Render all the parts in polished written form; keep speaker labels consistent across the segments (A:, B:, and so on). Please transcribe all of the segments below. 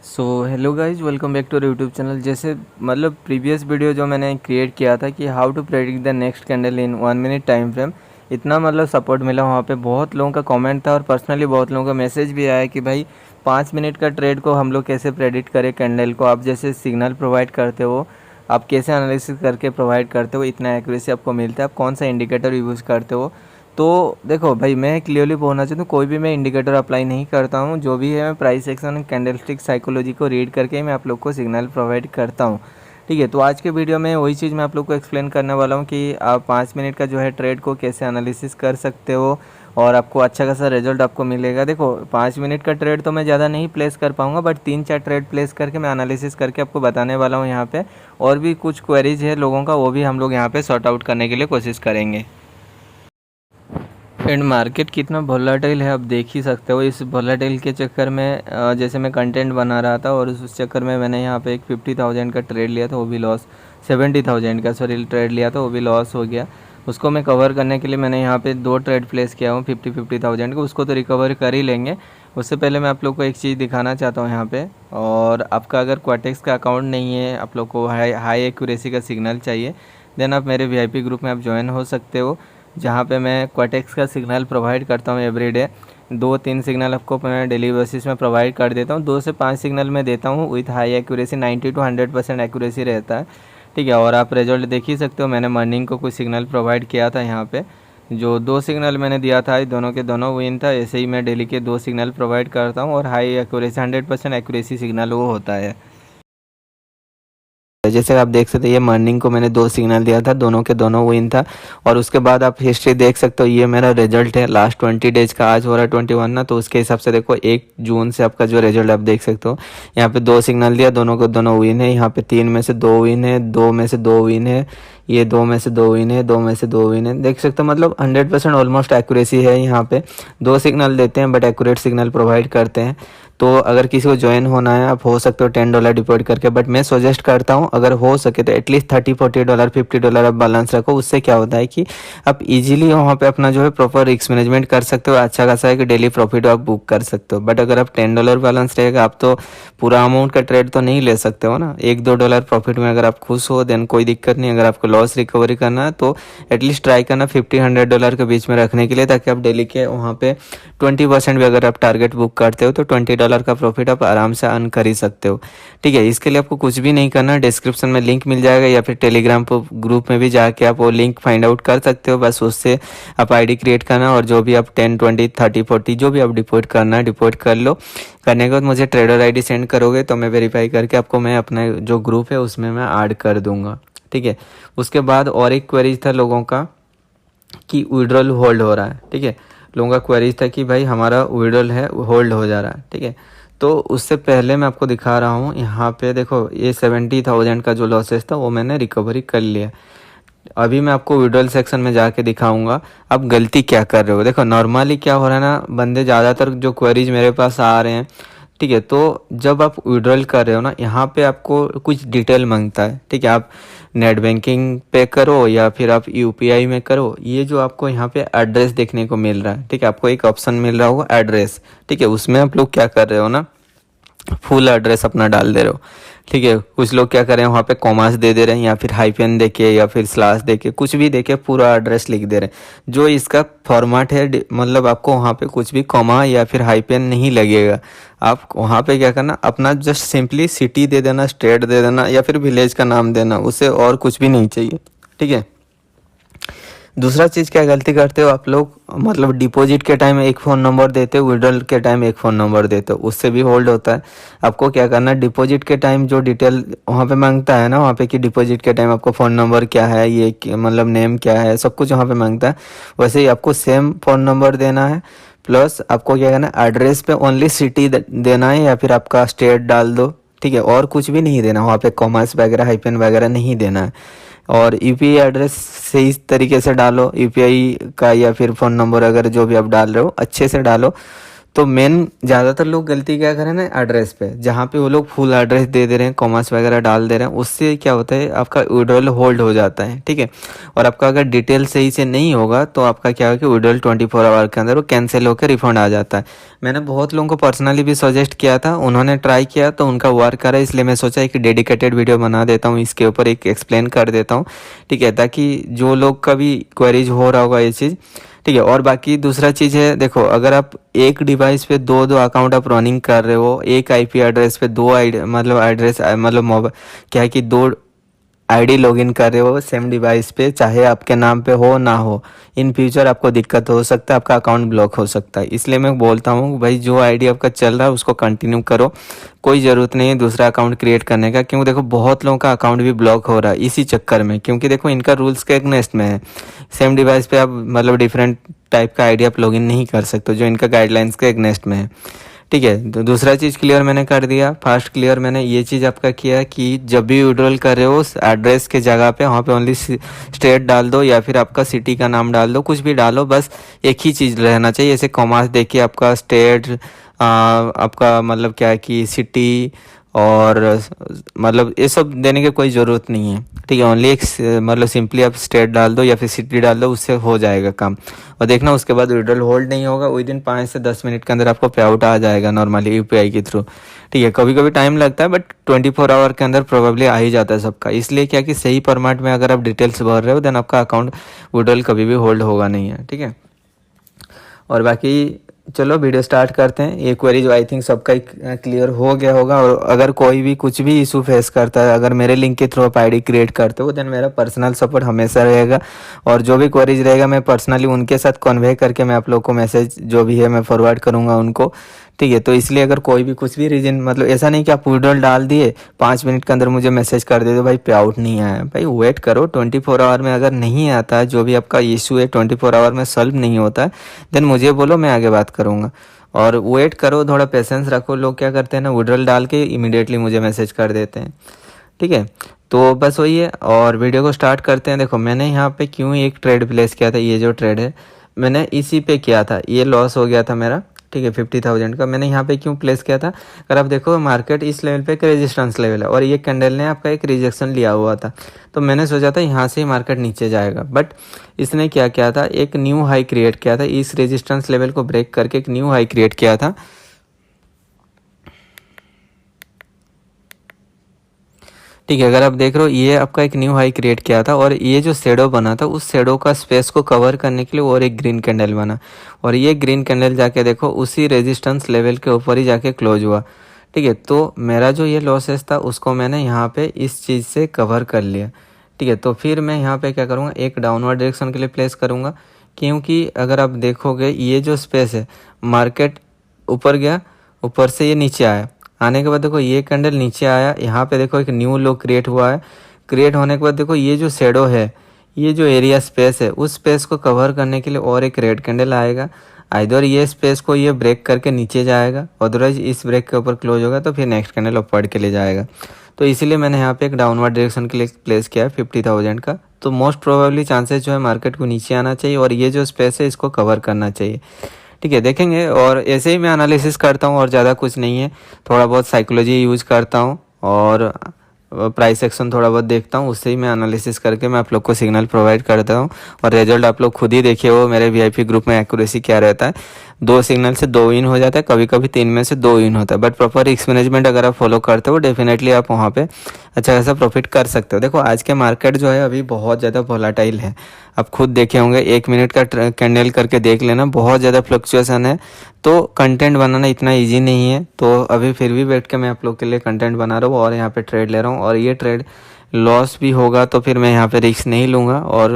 A: So hello guys, welcome back to YouTube channel. जैसे मतलब previous video जो मैंने क्रिएट किया था कि how to predict the next candle in 1 minute time frame, इतना मतलब सपोर्ट मिला वहाँ पे। बहुत लोगों का कमेंट था और पर्सनली बहुत लोगों का मैसेज भी आया कि भाई 5 मिनट का ट्रेड को हम लोग कैसे प्रेडिक्ट करें। कैंडल को आप जैसे सिग्नल प्रोवाइड करते हो, आप कैसे एनालिसिस करके प्रोवाइड करते हो, इतना एक्यूरेसी आपको मिलता है, आप कौन सा इंडिकेटर यूज़ करते हो। तो देखो भाई, मैं क्लियरली बोलना चाहता हूँ, कोई भी मैं इंडिकेटर अप्लाई नहीं करता हूँ। जो भी है मैं प्राइस एक्शन कैंडलस्टिक साइकोलॉजी को रीड करके मैं आप लोग को सिग्नल प्रोवाइड करता हूँ। ठीक है, तो आज के वीडियो में वही चीज़ मैं आप लोग को एक्सप्लेन करने वाला हूँ कि आप 5 मिनट का जो है ट्रेड को कैसे एनालिसिस कर सकते हो और आपको अच्छा खासा रिजल्ट आपको मिलेगा। देखो 5 मिनट का ट्रेड तो मैं ज़्यादा नहीं प्लेस कर पाऊँगा, बट 3-4 ट्रेड प्लेस करके मैं एनालिसिस करके आपको बताने वाला हूँ यहाँ पे। और भी कुछ क्वेरीज है लोगों का, वो भी हम लोग यहाँ पे सॉर्ट आउट करने के लिए कोशिश करेंगे। एंड मार्केट कितना वोलेटाइल है आप देख ही सकते हो। इस वोलेटाइल के चक्कर में जैसे मैं कंटेंट बना रहा था और उस चक्कर में मैंने यहाँ पे एक 50,000 का ट्रेड लिया था, वो भी लॉस। 70,000 का सॉरी ट्रेड लिया था, वो भी लॉस हो गया। उसको मैं कवर करने के लिए मैंने यहाँ पे 2 ट्रेड प्लेस किया हूँ 50,000 का। उसको तो रिकवर कर ही लेंगे। उससे पहले मैं आप लोग को एक चीज़ दिखाना चाहता हूँ यहाँ पे। और आपका अगर क्वाटेक्स का अकाउंट नहीं है, आप लोग को हाई एक्यूरेसी का सिग्नल चाहिए, देन आप मेरे VIP ग्रुप में आप ज्वाइन हो सकते हो, जहाँ पे मैं क्वाटेक्स का सिग्नल प्रोवाइड करता हूँ एवरीडे। 2-3 सिग्नल आपको मैं डेली बेसिस में प्रोवाइड कर देता हूँ। 2 से 5 सिग्नल मैं देता हूँ with high accuracy, 90 to 100% accuracy रहता है। ठीक है, और आप रिजल्ट देख ही सकते हो। मैंने मॉर्निंग को कुछ सिग्नल प्रोवाइड किया था यहाँ पे, जो 2 सिग्नल मैंने दिया था, दोनों के दोनों विन था। ऐसे ही मैं डेली के 2 सिग्नल प्रोवाइड करता हूँ और हाई एक्यूरेसी 100% एक्यूरेसी सिग्नल वो होता है। जैसे आप देख सकते हैं, ये मॉर्निंग को मैंने 2 सिग्नल दिया था, दोनों के दोनों विन था। और उसके बाद आप हिस्ट्री देख सकते हो, ये मेरा रिजल्ट है लास्ट 20 डेज का। आज हो रहा है 21 ना, तो उसके हिसाब से देखो 1 जून से आपका जो रिजल्ट आप देख सकते हो। यहाँ पे 2 सिग्नल दिया, दोनों के दोनों विन है। यहाँ पे 3 में से 2 विन है, 2 में से 2 विन है, ये 2 में से 2 विन है, 2 में से 2 विन है। देख सकते हो मतलब 100% ऑलमोस्ट एक्यूरेसी है। यहाँ पे 2 सिग्नल देते हैं बट एक्यूरेट सिग्नल प्रोवाइड करते हैं। तो अगर किसी को ज्वाइन होना है, आप हो सकते हो $10 डिपॉजिट करके, बट मैं सजेस्ट करता हूँ अगर हो सके तो एटलीस्ट $30-40 $50 आप बैलेंस रखो। उससे क्या होता है कि आप इजीली वहाँ पे अपना जो है प्रॉपर रिस्क मैनेजमेंट कर सकते हो। अच्छा खासा है कि डेली प्रॉफिट आप बुक कर सकते हो। बट अगर आप $10 बैलेंस रहेगा, आप तो पूरा अमाउंट का ट्रेड तो नहीं ले सकते हो ना। $1-2 प्रॉफिट में अगर आप खुश हो देन कोई दिक्कत नहीं। अगर आपको लॉस रिकवरी करना है तो एटलीस्ट ट्राई करना $50-100 के बीच में रखने के लिए, ताकि आप डेली के वहाँ पे 20% भी अगर आप टारगेट बुक करते हो तो $20 का प्रॉफिट आप आराम से अर्न कर ही सकते हो। ठीक है, इसके लिए आपको कुछ भी नहीं करना। डिस्क्रिप्शन में लिंक मिल जाएगा या फिर टेलीग्राम ग्रुप में भी जाके आप वो लिंक फाइंड आउट कर सकते हो। बस उससे आप आईडी क्रिएट करना और जो भी आप 10, 20, 30, 40 जो भी आप डिपॉजिट करना है डिपॉजिट कर लो। करने के बाद मुझे ट्रेडर आईडी सेंड करोगे तो मैं वेरीफाई करके आपको मैं अपना जो ग्रुप है उसमें मैं ऐड कर दूंगा। ठीक है, उसके बाद और एक क्वेरीज था लोगों का कि विड्रॉल होल्ड हो रहा है। ठीक है, लोगों का क्वेरीज था कि भाई हमारा विड्रॉल है होल्ड हो जा रहा है। ठीक है, तो उससे पहले मैं आपको दिखा रहा हूँ यहाँ पे। देखो ये 70,000 का जो लॉसेस था वो मैंने रिकवरी कर लिया। अभी मैं आपको विड्रॉल सेक्शन में जाके दिखाऊंगा आप गलती क्या कर रहे हो। देखो नॉर्मली क्या हो रहा है ना, बंदे ज़्यादातर जो क्वेरीज मेरे पास आ रहे हैं, ठीक है, तो जब आप विड्रॉल कर रहे हो ना, यहाँ पे आपको कुछ डिटेल मांगता है। ठीक है, आप नेट बैंकिंग पे करो या फिर आप UPI में करो। ये जो आपको यहाँ पे एड्रेस देखने को मिल रहा है, ठीक है, आपको एक ऑप्शन मिल रहा होगा एड्रेस। ठीक है, उसमें आप लोग क्या कर रहे हो ना, फुल एड्रेस अपना डाल दे रहे हो। ठीक है, कुछ लोग क्या कर रहे हैं वहाँ पे कॉमास दे दे रहे हैं या फिर हाइफन देके या फिर स्लैश देके कुछ भी देके पूरा एड्रेस लिख दे रहे हैं। जो इसका फॉर्मेट है, मतलब आपको वहाँ पे कुछ भी कॉमा या फिर हाइफन नहीं लगेगा। आप वहाँ पे क्या करना, अपना जस्ट सिंपली सिटी दे देना, स्टेट दे देना या फिर विलेज का नाम देना, उससे और कुछ भी नहीं चाहिए। ठीक है, दूसरा चीज़ क्या गलती करते हो आप लोग, मतलब डिपॉजिट के टाइम एक फ़ोन नंबर देते हो, विड्रॉल के टाइम एक फ़ोन नंबर देते हो, उससे भी होल्ड होता है। आपको क्या करना है, डिपॉजिट के टाइम जो डिटेल वहाँ पे मांगता है ना, वहाँ पे कि डिपॉजिट के टाइम आपको फ़ोन नंबर क्या है, ये मतलब नेम क्या है, सब कुछ वहाँ पे मांगता है। वैसे ही आपको सेम फ़ोन नंबर देना है। प्लस आपको क्या करना है, एड्रेस पे ओनली सिटी देना है या फिर आपका स्टेट डाल दो। ठीक है, और कुछ भी नहीं देना, वहाँ पे कॉमर्स वगैरह हाइफन वगैरह नहीं देना है। और UPI एड्रेस सही तरीके से डालो, UPI का या फिर फ़ोन नंबर अगर जो भी आप डाल रहे हो अच्छे से डालो। तो मेन ज़्यादातर लोग गलती क्या करें ना, एड्रेस पे, जहाँ पे वो लोग फुल एड्रेस दे दे रहे हैं, कॉमास वगैरह डाल दे रहे हैं, उससे क्या होता है आपका विड्रॉल होल्ड हो जाता है, ठीक है। और आपका अगर डिटेल सही से नहीं होगा तो आपका क्या है कि विड्रॉल 24 आवर के अंदर वो कैंसिल होकर रिफंड आ जाता है। मैंने बहुत लोगों को पर्सनली भी सजेस्ट किया था, उन्होंने ट्राई किया तो उनका वर्क करा, इसलिए मैं सोचा एक डेडिकेटेड वीडियो बना देता हूँ, इसके ऊपर एक एक्सप्लेन कर देता हूँ, ठीक है, ताकि जो लोग का भी क्वेरीज हो रहा होगा ये चीज़, ठीक है। और बाकी दूसरा चीज़ है, देखो अगर आप एक डिवाइस पे दो दो अकाउंट आप रनिंग कर रहे हो, एक आईपी एड्रेस पे दो आईडी मतलब एड्रेस मतलब मोबाइल क्या है कि दो आईडी लॉगिन कर रहे हो सेम डिवाइस पे, चाहे आपके नाम पे हो ना हो, इन फ्यूचर आपको दिक्कत हो सकता है, आपका अकाउंट ब्लॉक हो सकता है। इसलिए मैं बोलता हूँ भाई जो आईडी आपका चल रहा है उसको कंटिन्यू करो, कोई ज़रूरत नहीं है दूसरा अकाउंट क्रिएट करने का, क्योंकि देखो बहुत लोगों का अकाउंट भी ब्लॉक हो रहा है इसी चक्कर में, क्योंकि देखो इनका रूल्स के अगेंस्ट में है। सेम डिवाइस पे आप मतलब डिफरेंट टाइप का आईडी आप लॉगिन नहीं कर सकते जो इनका गाइडलाइंस के अगेंस्ट में है, ठीक है। तो दूसरा चीज़ क्लियर मैंने कर दिया, फर्स्ट क्लियर मैंने ये चीज़ आपका किया कि जब भी विड्रॉल कर रहे हो उस एड्रेस के जगह पे वहाँ पे ओनली स्टेट डाल दो या फिर आपका सिटी का नाम डाल दो, कुछ भी डालो, बस एक ही चीज़ रहना चाहिए। ऐसे कॉमास देखिए आपका स्टेट आपका मतलब क्या है कि सिटी और मतलब ये सब देने की कोई ज़रूरत नहीं है, ठीक है। ओनली एक मतलब सिंपली आप स्टेट डाल दो या फिर सिटी डाल दो, उससे हो जाएगा काम। और देखना उसके बाद विड्रॉल होल्ड नहीं होगा, विद इन 5 से 10 मिनट के अंदर आपको पे आउट आ जाएगा नॉर्मली यूपीआई के थ्रू, ठीक है। कभी कभी टाइम लगता है बट 24 आवर के अंदर प्रोबेबली आ ही जाता है सबका। इसलिए क्या कि सही फॉर्मेट में अगर आप डिटेल्स भर रहे हो देन आपका अकाउंट विड्रॉल कभी भी होल्ड होगा नहीं है, ठीक है। और बाकी चलो वीडियो स्टार्ट करते हैं। ये क्वेरी जो आई थिंक सबका क्लियर हो गया होगा, और अगर कोई भी कुछ भी इशू फेस करता है, अगर मेरे लिंक के थ्रू आप आईडी क्रिएट करते हो देन मेरा पर्सनल सपोर्ट हमेशा रहेगा, और जो भी क्वेरीज रहेगा मैं पर्सनली उनके साथ कन्वे करके मैं आप लोग को मैसेज जो भी है मैं फॉरवर्ड करूँगा उनको, ठीक है। तो इसलिए अगर कोई भी कुछ भी रीजन मतलब ऐसा नहीं कि आप विड्रॉल डाल दिए 5 मिनट के अंदर मुझे मैसेज कर दे दो भाई पे आउट नहीं आया, भाई वेट करो 24 आवर में। अगर नहीं आता है जो भी आपका इशू है 24 आवर में सॉल्व नहीं होता है देन मुझे बोलो, मैं आगे बात करूँगा। और वेट करो, थोड़ा पेशेंस रखो। लोग क्या करते हैं ना, विड्रॉल डाल के इमीडिएटली मुझे मैसेज कर देते हैं, ठीक है। तो बस वही है, और वीडियो को स्टार्ट करते हैं। देखो मैंने यहाँ पे क्यों एक ट्रेड प्लेस किया था, ये जो ट्रेड है मैंने इसी पे किया था, ये लॉस हो गया था मेरा, ठीक है 50,000 का। मैंने यहाँ पे क्यों प्लेस किया था, अगर आप देखो मार्केट इस लेवल पे एक रेजिस्टेंस लेवल है और ये कैंडल ने आपका एक रिजेक्शन लिया हुआ था, तो मैंने सोचा था यहाँ से ही मार्केट नीचे जाएगा, बट इसने क्या किया था, एक न्यू हाई क्रिएट किया था, इस रेजिस्टेंस लेवल को ब्रेक करके एक न्यू हाई क्रिएट किया था, ठीक है। अगर आप देख रहे हो ये आपका एक न्यू हाई क्रिएट किया था, और ये जो शेडो बना था उस शेडो का स्पेस को कवर करने के लिए और एक ग्रीन कैंडल बना, और ये ग्रीन कैंडल जाके देखो उसी रेजिस्टेंस लेवल के ऊपर ही जाके क्लोज हुआ, ठीक है। तो मेरा जो ये लॉसेस था उसको मैंने यहाँ पे इस चीज़ से कवर कर लिया, ठीक है। तो फिर मैं यहाँ पे क्या करूँगा, एक डाउनवर्ड डायरेक्शन के लिए प्लेस करूँगा, क्योंकि अगर आप देखोगे ये जो स्पेस है मार्केट ऊपर गया, ऊपर से ये नीचे आया, आने के बाद देखो ये कैंडल नीचे आया, यहाँ पे देखो एक न्यू लो क्रिएट हुआ है, क्रिएट होने के बाद देखो ये जो शेडो है, ये जो एरिया स्पेस है उस स्पेस को कवर करने के लिए और एक रेड कैंडल आएगा, आइदर ये स्पेस को ये ब्रेक करके नीचे जाएगा, अदरवाइज इस ब्रेक के ऊपर क्लोज होगा तो फिर नेक्स्ट कैंडल अपवर्ड के लिए जाएगा। तो इसीलिए मैंने यहाँ पे एक डाउनवर्ड डायरेक्शन के लिए प्लेस किया है 50,000 का। तो मोस्ट प्रोबेबली चांसेस जो है मार्केट को नीचे आना चाहिए और ये जो स्पेस है इसको कवर करना चाहिए, ठीक है। देखेंगे, और ऐसे ही मैं एनालिसिस करता हूँ और ज़्यादा कुछ नहीं है, थोड़ा बहुत साइकोलॉजी यूज करता हूँ और प्राइस एक्शन थोड़ा बहुत देखता हूँ, उससे ही मैं एनालिसिस करके मैं आप लोग को सिग्नल प्रोवाइड करता हूँ। और रिजल्ट आप लोग खुद ही देखिए, वो मेरे वीआईपी ग्रुप में एक्यूरेसी क्या रहता है, 2 सिग्नल से 2 इन हो जाता है, कभी कभी 3 में से 2 इन होता है, बट प्रॉपर रिस्क मैनेजमेंट अगर आप फॉलो करते हो डेफिनेटली आप वहाँ पे अच्छा खासा प्रॉफिट कर सकते हो। देखो आज के मार्केट जो है अभी बहुत ज़्यादा वोलेटाइल है, आप खुद देखे होंगे, 1 मिनट का कैंडल करके देख लेना, बहुत ज़्यादा फ्लक्चुएसन है, तो कंटेंट बनाना इतना ईजी नहीं है। तो अभी फिर भी बैठ के मैं आप लोग के लिए कंटेंट बना रहा हूँ और यहाँ पे ट्रेड ले रहा हूँ, और ये ट्रेड लॉस भी होगा तो फिर मैं यहाँ पे रिस्क नहीं लूँगा, और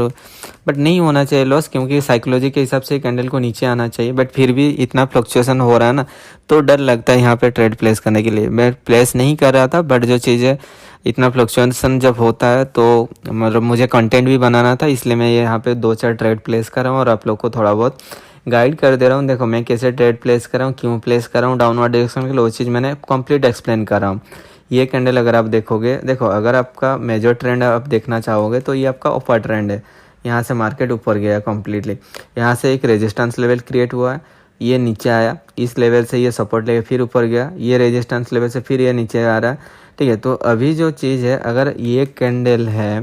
A: बट नहीं होना चाहिए लॉस, क्योंकि साइकोलॉजी के हिसाब से कैंडल को नीचे आना चाहिए, बट फिर भी इतना फ्लक्चुएसन हो रहा है ना, तो डर लगता है यहाँ पे ट्रेड प्लेस करने के लिए। मैं प्लेस नहीं कर रहा था, बट जो चीज़ है इतना फ्लक्चुएसन जब होता है तो मतलब मुझे कंटेंट भी बनाना था, इसलिए मैं यहाँ पे 2-4 ट्रेड प्लेस कर रहा हूँ और आप लोग को थोड़ा बहुत गाइड कर दे रहा हूँ। देखो मैं कैसे ट्रेड प्लेस कर रहा हूँ, क्यों प्लेस कर रहा हूँ डाउनवर्ड डायरेक्शन के लिए, वो चीज़ मैंने कंप्लीट एक्सप्लेन कर रहा हूँ। ये कैंडल अगर आप देखोगे, देखो अगर आपका मेजर ट्रेंड आप देखना चाहोगे तो ये आपका अपर ट्रेंड है, यहाँ से मार्केट ऊपर गया कम्प्लीटली, यहाँ से एक रेजिस्टेंस लेवल क्रिएट हुआ है, ये नीचे आया, इस लेवल से ये सपोर्ट लेके फिर ऊपर गया, ये रेजिस्टेंस लेवल से फिर ये नीचे आ रहा है, ठीक है। तो अभी जो चीज़ है, अगर ये कैंडल है,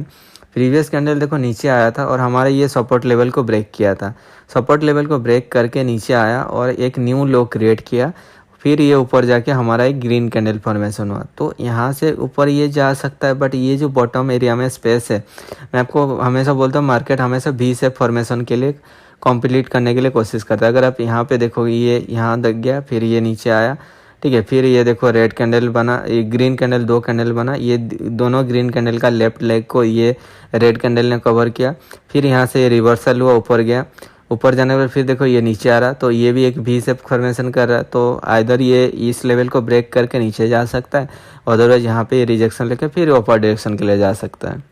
A: प्रीवियस कैंडल देखो नीचे आया था और हमारा ये सपोर्ट लेवल को ब्रेक किया था, सपोर्ट लेवल को ब्रेक करके नीचे आया और एक न्यू लो क्रिएट किया, फिर ये ऊपर जाके हमारा एक ग्रीन कैंडल फॉर्मेशन हुआ। तो यहाँ से ऊपर ये जा सकता है, बट ये जो बॉटम एरिया में स्पेस है, मैं आपको हमेशा बोलता हूँ मार्केट हमेशा वी शेप फॉर्मेशन के लिए कंप्लीट करने के लिए कोशिश करता है। अगर आप यहाँ पे देखोगे ये यहाँ तक गया, फिर ये नीचे आया, ठीक है, फिर ये देखो रेड कैंडल बना, ये ग्रीन कैंडल, दो कैंडल बना, ये दोनों ग्रीन कैंडल का लेफ्ट लेग को ये रेड कैंडल ने कवर किया, फिर यहाँ से ये रिवर्सल हुआ, ऊपर गया, ऊपर जाने पर फिर देखो ये नीचे आ रहा, तो ये भी एक वी शेप फॉर्मेशन कर रहा है। तो आइदर ये इस लेवल को ब्रेक करके नीचे जा सकता है, अदरवाइज यहाँ पे रिजेक्शन लेके फिर ऊपर डायरेक्शन के लिए जा सकता है,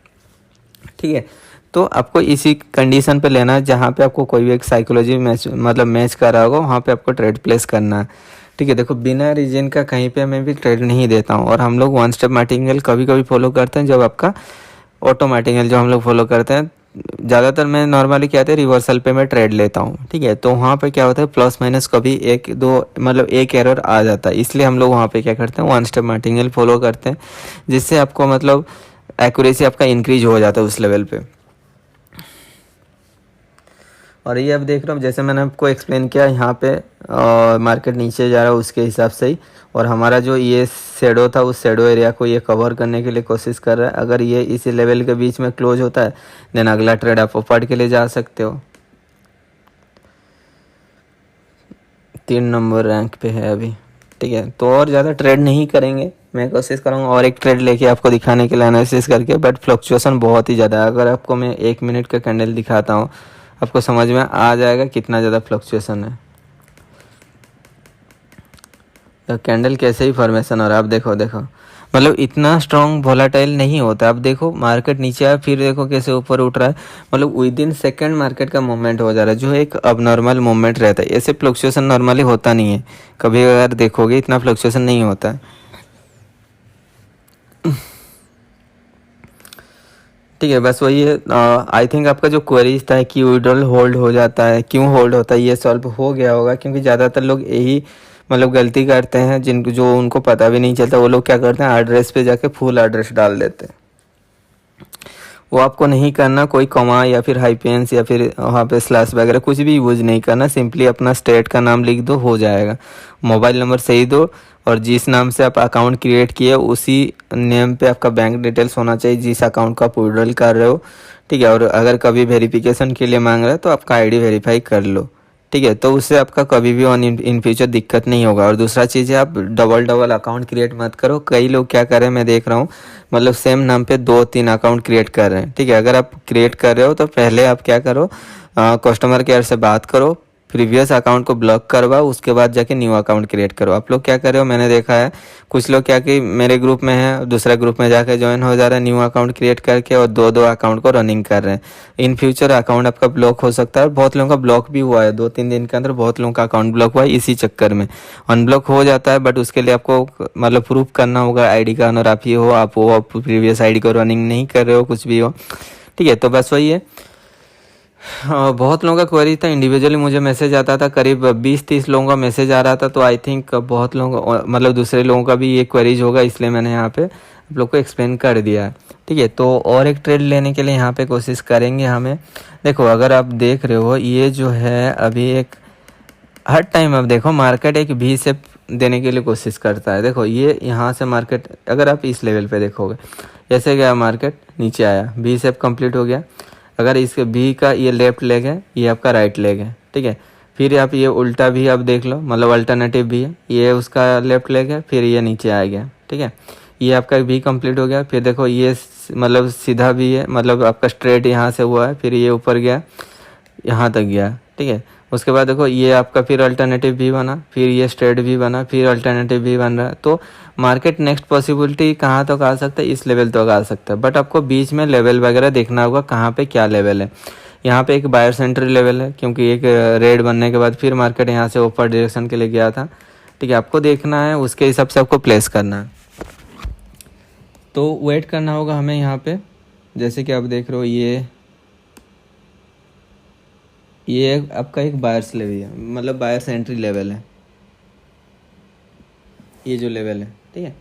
A: ठीक है। तो आपको इसी कंडीशन पे लेना है जहाँ पे आपको कोई भी एक साइकोलॉजी मैच मतलब मैच कर रहा होगा, वहाँ पे आपको ट्रेड प्लेस करना है, ठीक है। देखो बिना रीजन का कहीं पे मैं भी ट्रेड नहीं देता हूँ, और हम लोग वन स्टेप मार्टिंगल कभी कभी फॉलो करते हैं, जब आपका ऑटो मार्टिंगल जो हम लोग फॉलो करते हैं, ज़्यादातर मैं नॉर्मली क्या होता है रिवर्सल पे मैं ट्रेड लेता हूँ, ठीक है। तो वहाँ पे क्या होता है प्लस माइनस कभी एक दो मतलब एक एरर आ जाता है, इसलिए हम लोग वहाँ पे क्या करते हैं वन स्टेप मार्टिंगल फॉलो करते हैं, जिससे आपको मतलब एक्यूरेसी आपका इंक्रीज हो जाता है उस लेवल पे। और ये अब देख रहा हूँ जैसे मैंने आपको एक्सप्लेन किया, यहाँ पे मार्केट नीचे जा रहा है उसके हिसाब से ही, और हमारा जो ये शेडो था उस शेडो एरिया को ये कवर करने के लिए कोशिश कर रहा है। अगर ये इसी लेवल के बीच में क्लोज होता है देन अगला ट्रेड आप अपार्ट के लिए जा सकते हो। 3 नंबर रैंक पे है अभी, ठीक है। तो और ज़्यादा ट्रेड नहीं करेंगे, मैं कोशिश करूँगा और एक ट्रेड लेके आपको दिखाने के लिए एनालिसिस करके, बट फ्लक्चुएशन बहुत ही ज़्यादा है। अगर आपको मैं 1 मिनट का कैंडल दिखाता हूँ आपको समझ में आ जाएगा कितना ज़्यादा फ्लक्चुएशन है, तो कैंडल कैसे ही फॉर्मेशन हो रहा है। आप देखो मतलब इतना स्ट्रॉन्ग वोलाटाइल नहीं होता। अब देखो मार्केट नीचे आया, फिर देखो कैसे ऊपर उठ रहा है, मतलब विद इन सेकेंड मार्केट का मूवमेंट हो जा रहा है, जो एक अब नॉर्मल मूवमेंट रहता है। ऐसे फ्लक्चुएशन नॉर्मली होता नहीं है, कभी अगर देखोगे इतना फ्लक्चुएशन नहीं होता है, ठीक है। बस वही है, आई थिंक आपका जो क्वेरीज था कि विड्रॉल होल्ड हो जाता है, क्यों होल्ड होता है, ये सॉल्व हो गया होगा, क्योंकि ज़्यादातर लोग यही मतलब गलती करते हैं, जिनको जो उनको पता भी नहीं चलता, वो लोग क्या करते हैं एड्रेस पे जाके फुल एड्रेस डाल देते हैं। वो आपको नहीं करना, कोई कॉमा या फिर हाइपेंस या फिर वहाँ पे स्लैश वगैरह कुछ भी यूज नहीं करना, सिंपली अपना स्टेट का नाम लिख दो, हो जाएगा। मोबाइल नंबर सही दो, और जिस नाम से आप अकाउंट क्रिएट किए उसी नेम पे आपका बैंक डिटेल्स होना चाहिए, जिस अकाउंट का आप विड्रॉल कर रहे हो, ठीक है। और अगर कभी वेरिफिकेशन के लिए मांग रहा है तो आपका आईडी वेरीफाई कर लो, ठीक है। तो उससे आपका कभी भी ऑन इन फ्यूचर दिक्कत नहीं होगा। और दूसरा चीज़ है आप डबल अकाउंट क्रिएट मत करो। कई लोग क्या कर रहे हैं मैं देख रहा हूँ, मतलब सेम नाम पे 2-3 अकाउंट क्रिएट कर रहे हैं, ठीक है। अगर आप क्रिएट कर रहे हो तो पहले आप क्या करो, कस्टमर केयर से बात करो, प्रीवियस अकाउंट को ब्लॉक करवाओ, उसके बाद जाके न्यू अकाउंट क्रिएट करो। आप लोग क्या कर रहे हो मैंने देखा है, कुछ लोग क्या कि मेरे ग्रुप में है, दूसरा ग्रुप में जाके ज्वाइन हो जा रहा है न्यू अकाउंट क्रिएट करके, और 2-2 अकाउंट को रनिंग कर रहे हैं। इन फ्यूचर अकाउंट आपका ब्लॉक हो सकता है, बहुत लोगों का ब्लॉक भी हुआ है, 2-3 दिन के अंदर बहुत लोगों का अकाउंट ब्लॉक हुआ है इसी चक्कर में। अनब्लॉक हो जाता है, बट उसके लिए आपको मतलब प्रूफ करना होगा आईडी का ओनर आप ही हो, आप वो प्रीवियस आईडी को रनिंग नहीं कर रहे हो, कुछ भी हो, ठीक है। तो बस वही है। हाँ, बहुत लोगों का क्वेरी था, इंडिविजुअली मुझे मैसेज आता था, करीब 20-30 लोगों का मैसेज आ रहा था। तो आई थिंक बहुत लोगों मतलब दूसरे लोगों का भी ये क्वेरीज होगा, इसलिए मैंने यहाँ पे आप लोग को एक्सप्लेन कर दिया है, ठीक है। तो और एक ट्रेड लेने के लिए यहाँ पे कोशिश करेंगे हमें। देखो अगर आप देख रहे हो ये जो है अभी एक हर टाइम आप देखो मार्केट एक भी शेप देने के लिए कोशिश करता है। देखो ये यहाँ से मार्केट अगर आप इस लेवल पे देखोगे, जैसे गया मार्केट नीचे आया, भी शेप कंप्लीट हो गया। अगर इसके बी का ये लेफ्ट लेग है, ये आपका राइट लेग है, ठीक है। फिर आप ये उल्टा भी आप देख लो, मतलब अल्टरनेटिव भी है, ये उसका लेफ्ट लेग है, फिर ये नीचे आ गया, ठीक है। ये आपका भी कंप्लीट हो गया। फिर देखो ये मतलब सीधा भी है, मतलब आपका स्ट्रेट यहाँ से हुआ है, फिर ये ऊपर गया यहाँ तक गया, ठीक है। उसके बाद देखो ये आपका फिर अल्टरनेटिव भी बना, फिर ये स्ट्रेट भी बना, फिर अल्टरनेटिव भी बन रहा है। तो मार्केट नेक्स्ट पॉसिबिलिटी कहाँ तक आ सकता है, इस लेवल तक आ सकता है, बट आपको बीच में लेवल वगैरह देखना होगा कहाँ पे क्या लेवल है। यहाँ पे एक बायर सेंट्री लेवल है, क्योंकि एक रेड बनने के बाद फिर मार्केट यहाँ से ऊपर डायरेक्शन के लिए गया था, ठीक है। आपको देखना है, उसके हिसाब से आपको प्लेस करना है। तो वेट करना होगा हमें यहाँ पे, जैसे कि आप देख रहे हो ये ये आपका एक बायर्स लेवल है, मतलब बायर्स एंट्री लेवल है, ये जो लेवल है, ठीक है।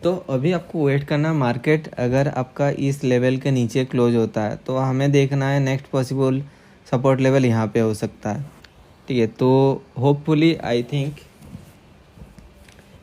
A: तो अभी आपको वेट करना, मार्केट अगर आपका इस लेवल के नीचे क्लोज होता है तो हमें देखना है नेक्स्ट पॉसिबल सपोर्ट लेवल यहाँ पे हो सकता है, ठीक है। तो होपफुली आई थिंक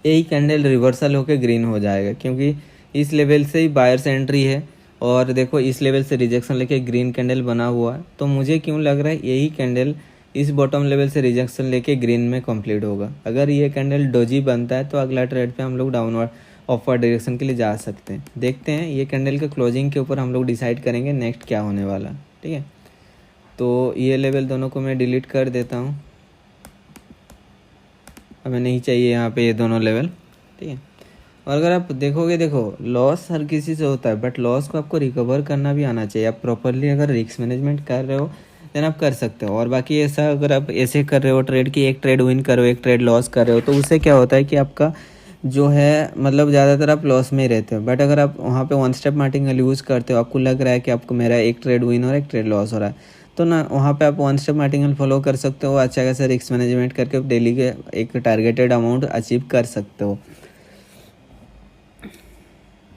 A: यही कैंडल रिवर्सल होकर ग्रीन हो जाएगा, क्योंकि इस लेवल से ही बायर्स एंट्री है और देखो इस लेवल से रिजेक्शन लेके ग्रीन कैंडल बना हुआ है। तो मुझे क्यों लग रहा है यही कैंडल इस बॉटम लेवल से रिजेक्शन लेके ग्रीन में कंप्लीट होगा। अगर ये कैंडल डोजी बनता है तो अगला ट्रेड पे हम लोग डाउनवर्ड ऑफवर्ड डायरेक्शन के लिए जा सकते हैं। देखते हैं ये कैंडल के क्लोजिंग के ऊपर हम लोग डिसाइड करेंगे नेक्स्ट क्या होने वाला, ठीक है। तो ये लेवल दोनों को मैं डिलीट कर देता हूँ, हमें नहीं चाहिए यहाँ पे ये दोनों लेवल, ठीक है। और अगर आप देखोगे, देखो लॉस हर किसी से होता है, बट लॉस को आपको रिकवर करना भी आना चाहिए। आप प्रॉपरली अगर रिस्क मैनेजमेंट कर रहे हो देन आप कर सकते हो। और बाकी ऐसा अगर आप ऐसे कर रहे हो ट्रेड की, एक ट्रेड विन कर रहे हो एक ट्रेड लॉस कर रहे हो, तो उससे क्या होता है कि आपका जो है मतलब ज़्यादातर आप लॉस में ही रहते हो। बट अगर आप वहाँ पे वन स्टेप मार्टिंगल यूज़ करते हो, आपको लग रहा है कि आपको मेरा एक ट्रेड विन हो रहा है एक ट्रेड लॉस हो रहा है, तो ना वहाँ पे आप वन स्टेप मार्टिंगल फॉलो कर सकते हो, अच्छा खासा रिस्क मैनेजमेंट करके डेली के एक टारगेटेड अमाउंट अचीव कर सकते हो।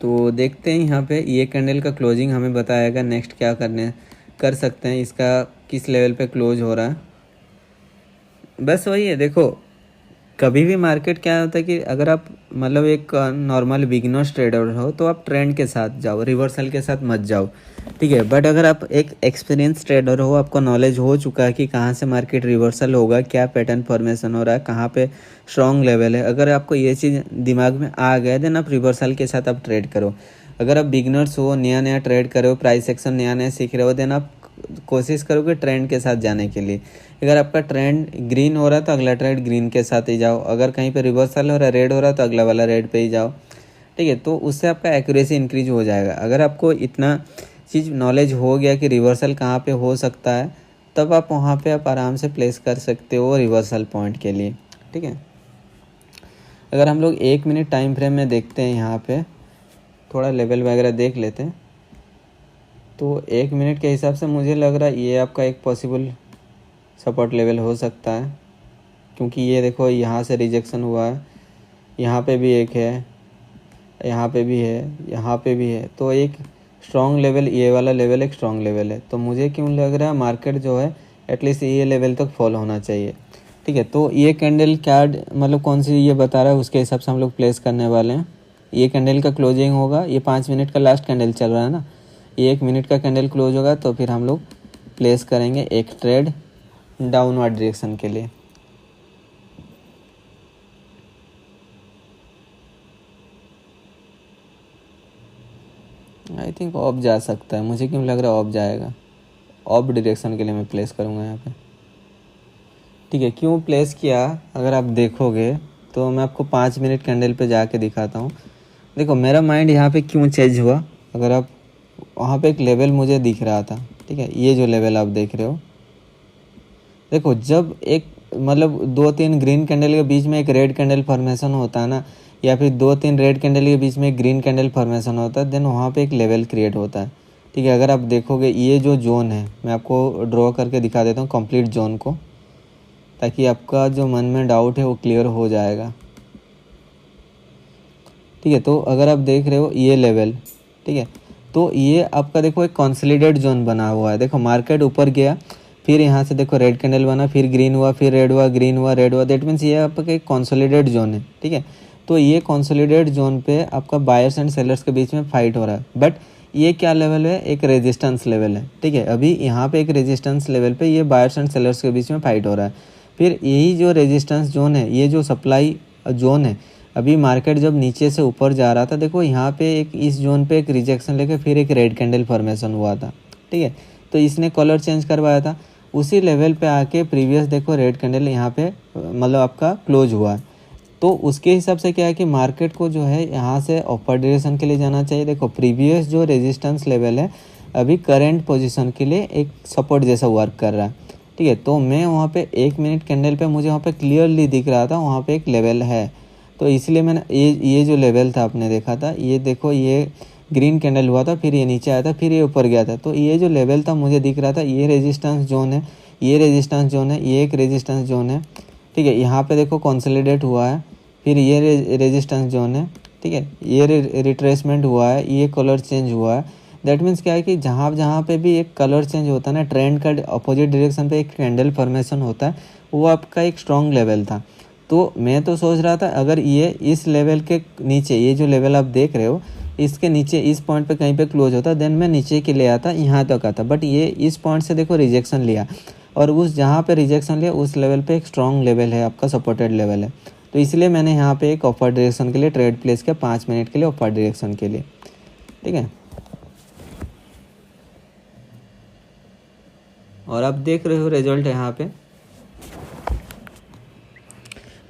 A: तो देखते हैं यहाँ पे ये कैंडल का क्लोजिंग हमें बताएगा नेक्स्ट क्या कर सकते हैं, इसका किस लेवल पे क्लोज हो रहा है। बस वही है, देखो कभी भी मार्केट क्या होता है कि अगर आप मतलब एक नॉर्मल बिगिनर्स ट्रेडर हो तो आप ट्रेंड के साथ जाओ, रिवर्सल के साथ मत जाओ, ठीक है। बट अगर आप एक एक्सपीरियंस ट्रेडर हो, आपको नॉलेज हो चुका है कि कहाँ से मार्केट रिवर्सल होगा, क्या पैटर्न फॉर्मेशन हो रहा है, कहाँ पे स्ट्रॉन्ग लेवल है, अगर आपको ये चीज़ दिमाग में आ गया देन आप रिवर्सल के साथ आप ट्रेड करो। अगर आप बिगिनर्स हो, नया नया ट्रेड कर रहे हो, प्राइस एक्शन नया नया सीख रहे हो, देन आप कोशिश करोगे ट्रेंड के साथ जाने के लिए। अगर आपका ट्रेंड ग्रीन हो रहा है तो अगला ट्रेड ग्रीन के साथ ही जाओ, अगर कहीं पे रिवर्सल हो रहा है रेड हो रहा है तो अगला वाला रेड पे ही जाओ, ठीक है। तो उससे आपका एक्यूरेसी इंक्रीज हो जाएगा। अगर आपको इतना चीज़ नॉलेज हो गया कि रिवर्सल कहाँ पे हो सकता है, तब आप वहाँ पे आप आराम से प्लेस कर सकते हो रिवर्सल पॉइंट के लिए, ठीक है। अगर हम लोग 1 मिनट टाइम फ्रेम में देखते हैं, यहाँ पे थोड़ा लेवल वगैरह देख लेते हैं, तो 1 मिनट के हिसाब से मुझे लग रहा है ये आपका एक पॉसिबल सपोर्ट लेवल हो सकता है, क्योंकि ये देखो यहाँ से रिजेक्शन हुआ है, यहाँ पे भी एक है, यहाँ पे भी है, यहाँ पे भी है, तो एक स्ट्रॉन्ग लेवल, ये वाला लेवल एक स्ट्रॉन्ग लेवल है। तो मुझे क्यों लग रहा है मार्केट जो है एटलीस्ट ये लेवल तक फॉलो होना चाहिए, ठीक है। तो ये कैंडल क्या मतलब कौन सी ये बता रहा है उसके हिसाब से हम लोग प्लेस करने वाले हैं। ये कैंडल का क्लोजिंग होगा, ये 5 मिनट का लास्ट कैंडल चल रहा है ना, ये 1 मिनट का कैंडल क्लोज होगा तो फिर हम लोग प्लेस करेंगे एक ट्रेड डाउनवर्ड डायरेक्शन के लिए। आई थिंक ऑफ जा सकता है, मुझे क्यों लग रहा है ऑफ जाएगा, ऑफ डायरेक्शन के लिए मैं प्लेस करूँगा यहाँ पे, ठीक है। क्यों प्लेस किया अगर आप देखोगे तो मैं आपको 5 मिनट कैंडल पे जाके दिखाता हूँ। देखो मेरा माइंड यहाँ पे क्यों चेंज हुआ, अगर आप वहाँ पे एक लेवल मुझे दिख रहा था, ठीक है, ये जो लेवल आप देख रहे हो, देखो जब एक मतलब 2-3 ग्रीन कैंडल के बीच में एक रेड कैंडल फॉर्मेशन होता है ना, या फिर 2-3 रेड कैंडल के बीच में एक ग्रीन कैंडल फॉर्मेशन होता है, देन वहाँ पे एक लेवल क्रिएट होता है, ठीक है। अगर आप देखोगे ये जो जोन है, मैं आपको ड्रॉ करके दिखा देता हूँ कंप्लीट जोन को, ताकि आपका जो मन में डाउट है वो क्लियर हो जाएगा, ठीक है। तो अगर आप देख रहे हो ये लेवल, ठीक है, तो ये आपका देखो एक कंसोलिडेट जोन बना हुआ है। देखो मार्केट ऊपर गया, फिर यहाँ से देखो रेड कैंडल बना, फिर ग्रीन हुआ, फिर रेड हुआ, ग्रीन हुआ, रेड हुआ, दैट मीन्स ये आपका एक कंसोलिडेट जोन है, ठीक है। तो ये कंसोलिडेट जोन पे आपका बायर्स एंड सेलर्स के बीच में फाइट हो रहा है, बट ये क्या लेवल है, एक रेजिस्टेंस लेवल है, ठीक है। अभी यहाँ पे एक रेजिस्टेंस लेवल पे ये बायर्स एंड सेलर्स के बीच में फाइट हो रहा है। फिर यही जो रेजिस्टेंस जोन है, ये जो सप्लाई जोन है, अभी मार्केट जब नीचे से ऊपर जा रहा था, देखो यहाँ पे एक इस जोन पे एक रिजेक्शन लेके फिर एक रेड कैंडल फॉर्मेशन हुआ था, ठीक है। तो इसने कलर चेंज करवाया था, उसी लेवल पे आके प्रीवियस देखो रेड कैंडल यहाँ पे मतलब आपका क्लोज हुआ है। तो उसके हिसाब से क्या है कि मार्केट को जो है यहाँ से अपर डायरेक्शन के लिए जाना चाहिए। देखो प्रीवियस जो रेजिस्टेंस लेवल है अभी करंट पोजीशन के लिए एक सपोर्ट जैसा वर्क कर रहा है, ठीक है। तो मैं वहाँ पे 1 मिनट कैंडल पे मुझे वहाँ पे क्लियरली दिख रहा था वहाँ पे एक लेवल है, तो इसलिए मैंने ये जो लेवल था आपने देखा था, ये देखो ये ग्रीन कैंडल हुआ था, फिर ये नीचे आया था, फिर ये ऊपर गया था, तो ये जो लेवल था मुझे दिख रहा था ये रेजिस्टेंस जोन है, ये रेजिस्टेंस जोन है, ये एक रेजिस्टेंस जोन है, ठीक है। यहाँ पे देखो कंसोलिडेट हुआ है, फिर ये रेजिस्टेंस जोन है, ठीक है। ये रिट्रेसमेंट हुआ है, ये कलर चेंज हुआ है। दैट मीन्स क्या है कि जहाँ जहाँ पे भी एक कलर चेंज होता है ना, ट्रेंड का अपोजिट डायरेक्शन पे एक कैंडल फॉर्मेशन होता है, वो आपका एक स्ट्रॉन्ग लेवल था। तो मैं तो सोच रहा था अगर ये इस लेवल के नीचे, ये जो लेवल आप देख रहे हो इसके नीचे इस पॉइंट पे कहीं पे क्लोज होता, देन मैं नीचे के ले आता, यहाँ तक आता। बट ये इस पॉइंट से देखो रिजेक्शन लिया, और उस जहाँ पे रिजेक्शन लिया उस लेवल पे एक स्ट्रॉन्ग लेवल है, आपका सपोर्टेड लेवल है। तो इसलिए मैंने यहाँ पे एक अपर डायरेक्शन के लिए ट्रेड प्लेस किया 5 मिनट के लिए, अपर डायरेक्शन के लिए, ठीक है। और आप देख रहे हो रिजल्ट यहाँ पे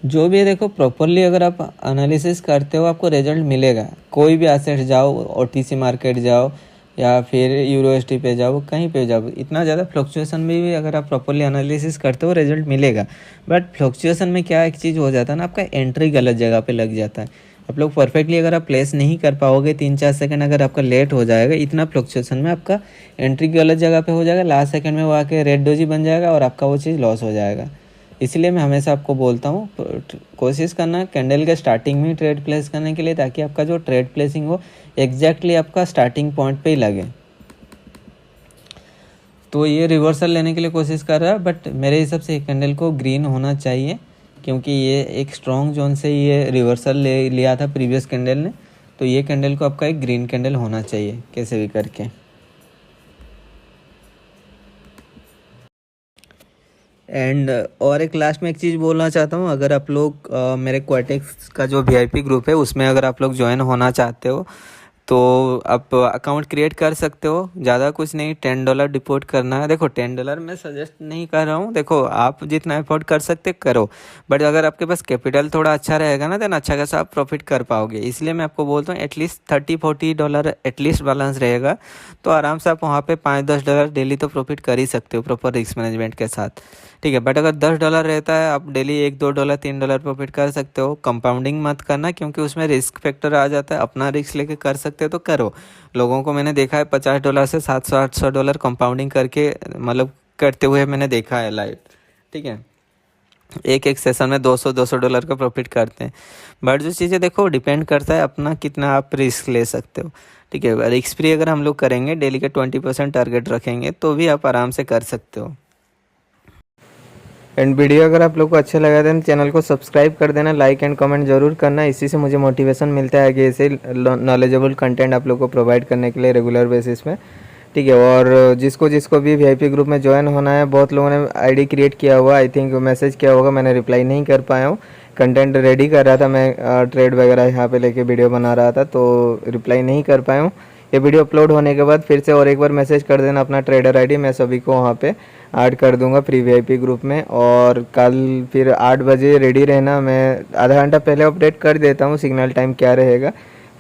A: जो भी है, देखो प्रॉपरली अगर आप एनालिसिस करते हो आपको रिजल्ट मिलेगा। कोई भी एसेट जाओ, ओटीसी मार्केट जाओ या फिर यूरोएसटी पे जाओ, कहीं पे जाओ, इतना ज़्यादा फ्लक्चुएशन में भी अगर आप प्रॉपरली एनालिसिस करते हो रिजल्ट मिलेगा। बट फ्लक्चुएशन में क्या एक चीज़ हो जाता है ना, आपका एंट्री गलत जगह पे लग जाता है। आप लोग परफेक्टली अगर आप प्लेस नहीं कर पाओगे, 3-4 सेकंड अगर आपका लेट हो जाएगा, इतना फ्लक्चुएशन में आपका एंट्री गलत जगह पे हो जाएगा, लास्ट सेकंड में वो आके रेड डोजी बन जाएगा और आपका वो चीज़ लॉस हो जाएगा। इसलिए मैं हमेशा आपको बोलता हूँ कोशिश करना कैंडल के स्टार्टिंग में ट्रेड प्लेस करने के लिए, ताकि आपका जो ट्रेड प्लेसिंग हो एग्जैक्टली आपका स्टार्टिंग पॉइंट पे ही लगे। तो ये रिवर्सल लेने के लिए कोशिश कर रहा है, बट मेरे हिसाब से कैंडल को ग्रीन होना चाहिए, क्योंकि ये एक स्ट्रॉन्ग जोन से ये रिवर्सल ले लिया था प्रीवियस कैंडल ने। तो ये कैंडल को आपका एक ग्रीन कैंडल होना चाहिए कैसे भी करके। एंड और एक लास्ट में एक चीज़ बोलना चाहता हूँ, अगर आप लोग मेरे क्वाटेक्स का जो वीआईपी ग्रुप है उसमें अगर आप लोग ज्वाइन होना चाहते हो तो आप अकाउंट क्रिएट कर सकते हो। ज़्यादा कुछ नहीं, $10 डिपोट करना है। देखो $10 मैं सजेस्ट नहीं कर रहा हूँ, देखो आप जितना एफोर्ड कर सकते करो, बट अगर आपके पास कैपिटल थोड़ा अच्छा रहेगा ना, देन अच्छा खासा आप प्रॉफिट कर पाओगे। इसलिए मैं आपको बोलता हूँ एटलीस्ट $30-40 एटलीस्ट बैलेंस रहेगा, तो आराम से आप वहाँ पे $5-10 डेली तो प्रॉफिट कर ही सकते हो प्रॉपर रिस्क मैनेजमेंट के साथ, ठीक है। बट अगर $10 रहता है, आप डेली $1-2 $3 प्रॉफिट कर सकते हो। कंपाउंडिंग मत करना, क्योंकि उसमें रिस्क फैक्टर आ जाता है। अपना रिस्क लेके कर सकते हो तो करो। लोगों को मैंने देखा है $50 से $700-800 कंपाउंडिंग करके मतलब करते हुए मैंने देखा है लाइव, ठीक है। एक एक सेशन में $200-200 का प्रॉफिट करते हैं। बट जो चीज़ें देखो डिपेंड करता है अपना कितना आप रिस्क ले सकते हो, ठीक है। रिस्क फ्री अगर हम लोग करेंगे, डेली के 20% टारगेट रखेंगे, तो भी आप आराम से कर सकते हो। एंड वीडियो अगर आप लोग को अच्छा लगा तो चैनल को सब्सक्राइब कर देना, लाइक एंड कमेंट जरूर करना। इसी से मुझे मोटिवेशन मिलता है कि ऐसे नॉलेजेबल कंटेंट आप लोग को प्रोवाइड करने के लिए रेगुलर बेसिस में, ठीक है। और जिसको जिसको भी वीआईपी ग्रुप में ज्वाइन होना है, बहुत लोगों ने आईडी क्रिएट किया हुआ, आई थिंक मैसेज किया होगा, मैंने रिप्लाई नहीं कर पाया हूँ। कंटेंट रेडी कर रहा था मैं, ट्रेड वगैरह यहाँ पे लेके वीडियो बना रहा था, तो रिप्लाई नहीं कर पाया हूँ। ये वीडियो अपलोड होने के बाद फिर से और एक बार मैसेज कर देना अपना ट्रेडर आईडी, मैं सभी को वहाँ पे ऐड कर दूंगा फ्री वीआईपी ग्रुप में। और कल फिर 8 बजे रेडी रहना, मैं आधा घंटा पहले अपडेट कर देता हूँ सिग्नल टाइम क्या रहेगा,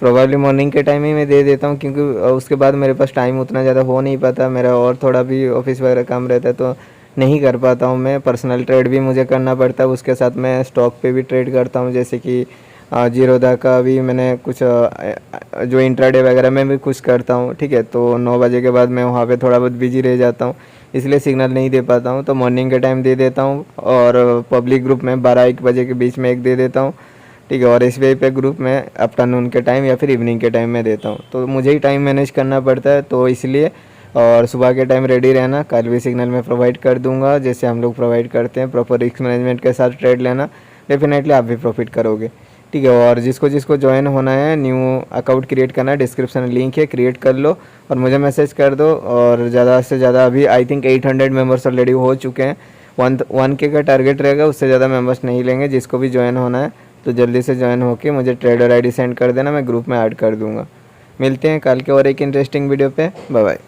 A: प्रोबेबली मॉर्निंग के टाइम ही मैं दे देता हूँ, क्योंकि उसके बाद मेरे पास टाइम उतना ज़्यादा हो नहीं पाता, मेरा और थोड़ा भी ऑफिस वगैरह काम रहता है तो नहीं कर पाता हूँ। मैं पर्सनल ट्रेड भी मुझे करना पड़ता है, उसके साथ मैं स्टॉक पे भी ट्रेड करता हूँ, जैसे कि जीरोधा का भी मैंने कुछ जो इंट्राडे वगैरह में भी कुछ करता हूँ, ठीक है। तो 9 बजे के बाद मैं वहाँ पे थोड़ा बहुत बिजी रह जाता हूँ, इसलिए सिग्नल नहीं दे पाता हूँ। तो मॉर्निंग के टाइम दे देता हूँ, और पब्लिक ग्रुप में 12-1 बजे के बीच में एक दे देता हूँ, ठीक है। और एसबीआई पे ग्रुप में आफ्टरनून के टाइम या फिर इवनिंग के टाइम में देता हूँ, तो मुझे ही टाइम मैनेज करना पड़ता है, तो इसलिए। और सुबह के टाइम रेडी रहना, कल भी सिग्नल में प्रोवाइड कर दूंगा जैसे हम लोग प्रोवाइड करते हैं। प्रॉपर रिस्क मैनेजमेंट के साथ ट्रेड लेना, डेफिनेटली आप भी प्रॉफिट करोगे, ठीक है। और जिसको जिसको ज्वाइन होना है, न्यू अकाउंट क्रिएट करना है, डिस्क्रिप्शन में लिंक है, क्रिएट कर लो और मुझे मैसेज कर दो। और ज़्यादा से ज़्यादा अभी आई थिंक 800 मेम्बर्स ऑलरेडी हो चुके हैं। 1K का टारगेट रहेगा, उससे ज़्यादा मेम्बर्स नहीं लेंगे। जिसको भी ज्वाइन होना है तो जल्दी से ज्वाइन होके मुझे ट्रेडर आईडी सेंड कर देना, मैं ग्रुप में ऐड कर दूंगा। मिलते हैं कल के और एक इंटरेस्टिंग वीडियो पे, बाय बाय।